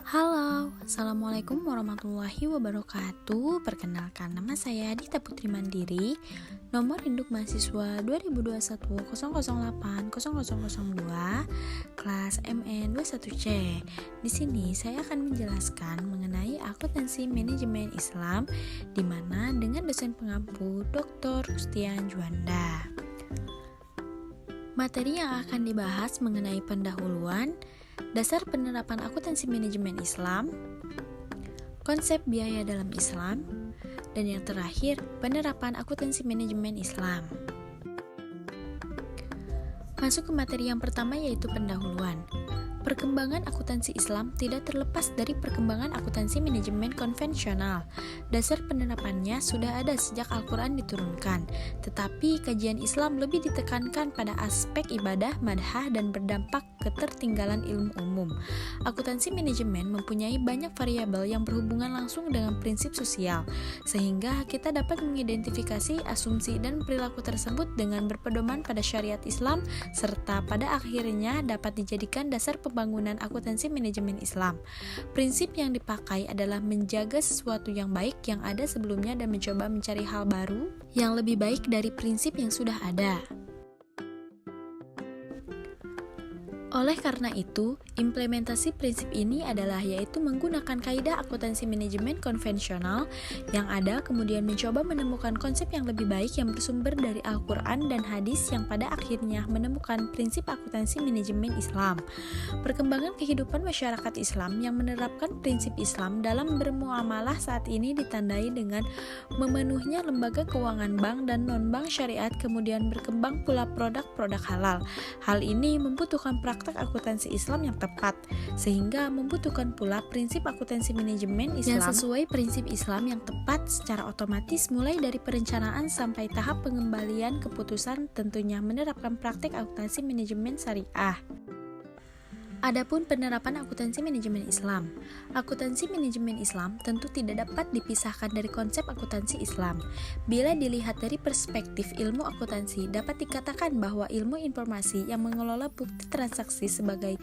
Halo, Assalamualaikum warahmatullahi wabarakatuh. Perkenalkan, nama saya Dita Putri Mandiri. Nomor induk mahasiswa 2021008002, kelas MN21C. Di sini saya akan menjelaskan mengenai akuntansi manajemen Islam, di mana dengan dosen pengampu Dr. Rustian Juanda. Materi yang akan dibahas mengenai pendahuluan, dasar penerapan akuntansi manajemen Islam, konsep biaya dalam Islam, dan yang terakhir, penerapan akuntansi manajemen Islam. Masuk ke materi yang pertama, yaitu pendahuluan. Perkembangan akuntansi Islam tidak terlepas dari perkembangan akuntansi manajemen konvensional. Dasar penerapannya sudah ada sejak Al-Quran diturunkan, tetapi kajian Islam lebih ditekankan pada aspek ibadah, madhah, dan berdampak ketertinggalan ilmu umum. Akuntansi manajemen mempunyai banyak variabel yang berhubungan langsung dengan prinsip sosial, sehingga kita dapat mengidentifikasi asumsi dan perilaku tersebut dengan berpedoman pada syariat Islam, serta pada akhirnya dapat dijadikan dasar pembangunan akuntansi manajemen Islam. Prinsip yang dipakai adalah menjaga sesuatu yang baik yang ada sebelumnya dan mencoba mencari hal baru yang lebih baik dari prinsip yang sudah ada. Oleh karena itu, implementasi prinsip ini adalah yaitu menggunakan kaidah akuntansi manajemen konvensional yang ada, kemudian mencoba menemukan konsep yang lebih baik yang bersumber dari Al-Quran dan hadis yang pada akhirnya menemukan prinsip akuntansi manajemen Islam. Perkembangan kehidupan masyarakat Islam yang menerapkan prinsip Islam dalam bermuamalah saat ini ditandai dengan memenuhnya lembaga keuangan bank dan non-bank syariat, kemudian berkembang pula produk-produk halal. Hal ini membutuhkan praktek akuntansi Islam yang tepat, sehingga membutuhkan pula prinsip akuntansi manajemen Islam yang sesuai prinsip Islam yang tepat secara otomatis, mulai dari perencanaan sampai tahap pengembalian keputusan, tentunya menerapkan praktek akuntansi manajemen syariah. Adapun penerapan akuntansi manajemen Islam. Akuntansi manajemen Islam tentu tidak dapat dipisahkan dari konsep akuntansi Islam. Bila dilihat dari perspektif ilmu akuntansi, dapat dikatakan bahwa ilmu informasi yang mengelola bukti transaksi sebagai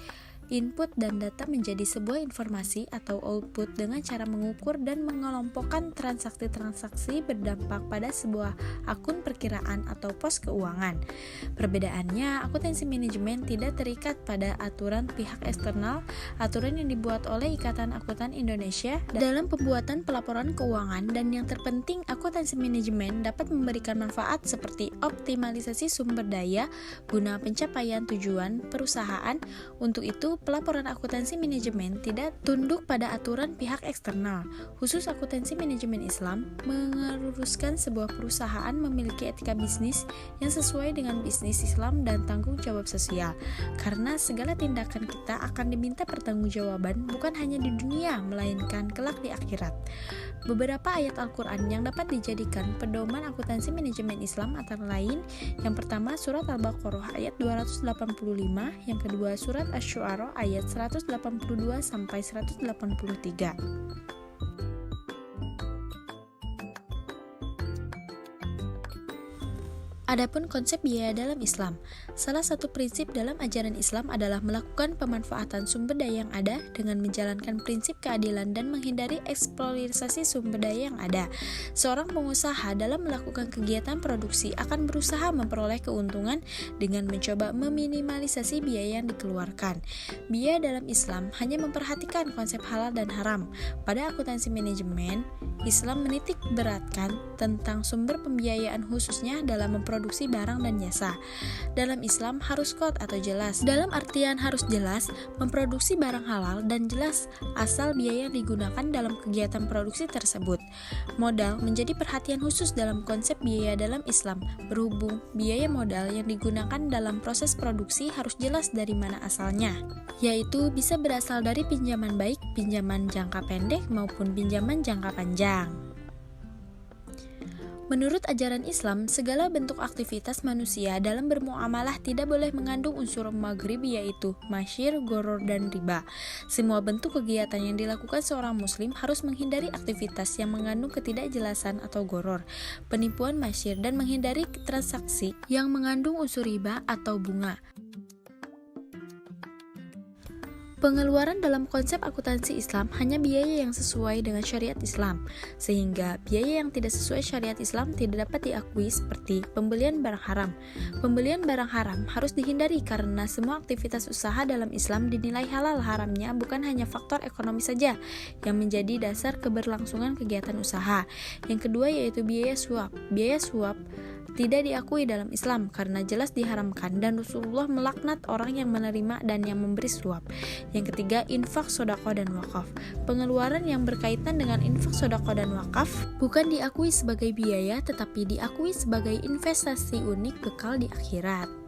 input dan data menjadi sebuah informasi atau output dengan cara mengukur dan mengelompokkan transaksi-transaksi berdampak pada sebuah akun perkiraan atau pos keuangan. Perbedaannya, akuntansi manajemen tidak terikat pada aturan pihak eksternal, aturan yang dibuat oleh Ikatan Akuntan Indonesia dalam pembuatan pelaporan keuangan, dan yang terpenting, akuntansi manajemen dapat memberikan manfaat seperti optimalisasi sumber daya guna pencapaian tujuan perusahaan. Untuk itu, pelaporan akuntansi manajemen tidak tunduk pada aturan pihak eksternal. Khusus akuntansi manajemen Islam mengeluruskan sebuah perusahaan memiliki etika bisnis yang sesuai dengan bisnis Islam dan tanggung jawab sosial. Karena segala tindakan kita akan diminta pertanggungjawaban bukan hanya di dunia, melainkan kelak di akhirat. Beberapa ayat Al-Quran yang dapat dijadikan pedoman akuntansi manajemen Islam antara lain: yang pertama surat Al-Baqarah ayat 285, yang kedua surat Asy-Syu'ara ayat 182 sampai 183. Adapun konsep biaya dalam Islam, salah satu prinsip dalam ajaran Islam adalah melakukan pemanfaatan sumber daya yang ada dengan menjalankan prinsip keadilan dan menghindari eksploitasi sumber daya yang ada. Seorang pengusaha dalam melakukan kegiatan produksi akan berusaha memperoleh keuntungan dengan mencoba meminimalisasi biaya yang dikeluarkan. Biaya dalam Islam hanya memperhatikan konsep halal dan haram. Pada akuntansi manajemen, Islam menitik beratkan tentang sumber pembiayaan khususnya dalam memproduksi barang dan jasa. Dalam Islam harus qot atau jelas. Dalam artian harus jelas, memproduksi barang halal dan jelas asal biaya yang digunakan dalam kegiatan produksi tersebut. Modal menjadi perhatian khusus dalam konsep biaya dalam Islam, berhubung biaya modal yang digunakan dalam proses produksi harus jelas dari mana asalnya, yaitu bisa berasal dari pinjaman baik, pinjaman jangka pendek maupun pinjaman jangka panjang. Menurut ajaran Islam, segala bentuk aktivitas manusia dalam bermuamalah tidak boleh mengandung unsur maghrib, yaitu masyir, goror, dan riba. Semua bentuk kegiatan yang dilakukan seorang muslim harus menghindari aktivitas yang mengandung ketidakjelasan atau goror, penipuan masyir, dan menghindari transaksi yang mengandung unsur riba atau bunga. Pengeluaran dalam konsep akuntansi Islam hanya biaya yang sesuai dengan syariat Islam, sehingga biaya yang tidak sesuai syariat Islam tidak dapat diakui seperti pembelian barang haram. Pembelian barang haram harus dihindari karena semua aktivitas usaha dalam Islam dinilai halal. Haramnya bukan hanya faktor ekonomi saja yang menjadi dasar keberlangsungan kegiatan usaha. Yang kedua yaitu biaya suap. Biaya suap tidak diakui dalam Islam karena jelas diharamkan dan Rasulullah melaknat orang yang menerima dan yang memberi suap. Yang ketiga, infak, sedekah, dan wakaf. Pengeluaran yang berkaitan dengan infak, sedekah, dan wakaf bukan diakui sebagai biaya tetapi diakui sebagai investasi unik kekal di akhirat.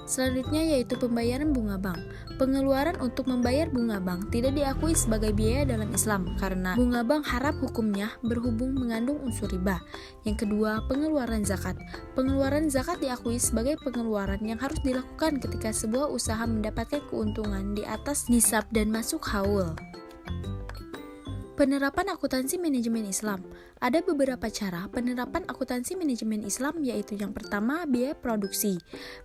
Selanjutnya yaitu pembayaran bunga bank. Pengeluaran untuk membayar bunga bank tidak diakui sebagai biaya dalam Islam karena bunga bank haram hukumnya berhubung mengandung unsur riba. Yang kedua, pengeluaran zakat. Pengeluaran zakat diakui sebagai pengeluaran yang harus dilakukan ketika sebuah usaha mendapatkan keuntungan di atas nisab dan masuk haul. Penerapan akuntansi manajemen Islam. Ada beberapa cara penerapan akuntansi manajemen Islam, yaitu yang pertama, biaya produksi.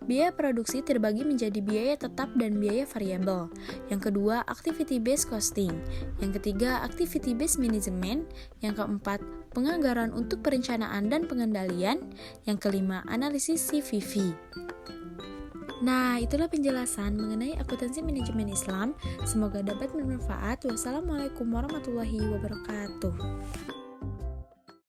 Biaya produksi terbagi menjadi biaya tetap dan biaya variabel. Yang kedua, activity based costing. Yang ketiga, activity based management. Yang keempat, penganggaran untuk perencanaan dan pengendalian. Yang kelima, analisis CVV. Nah, itulah penjelasan mengenai akuntansi manajemen Islam. Semoga dapat bermanfaat. Wassalamualaikum warahmatullahi wabarakatuh.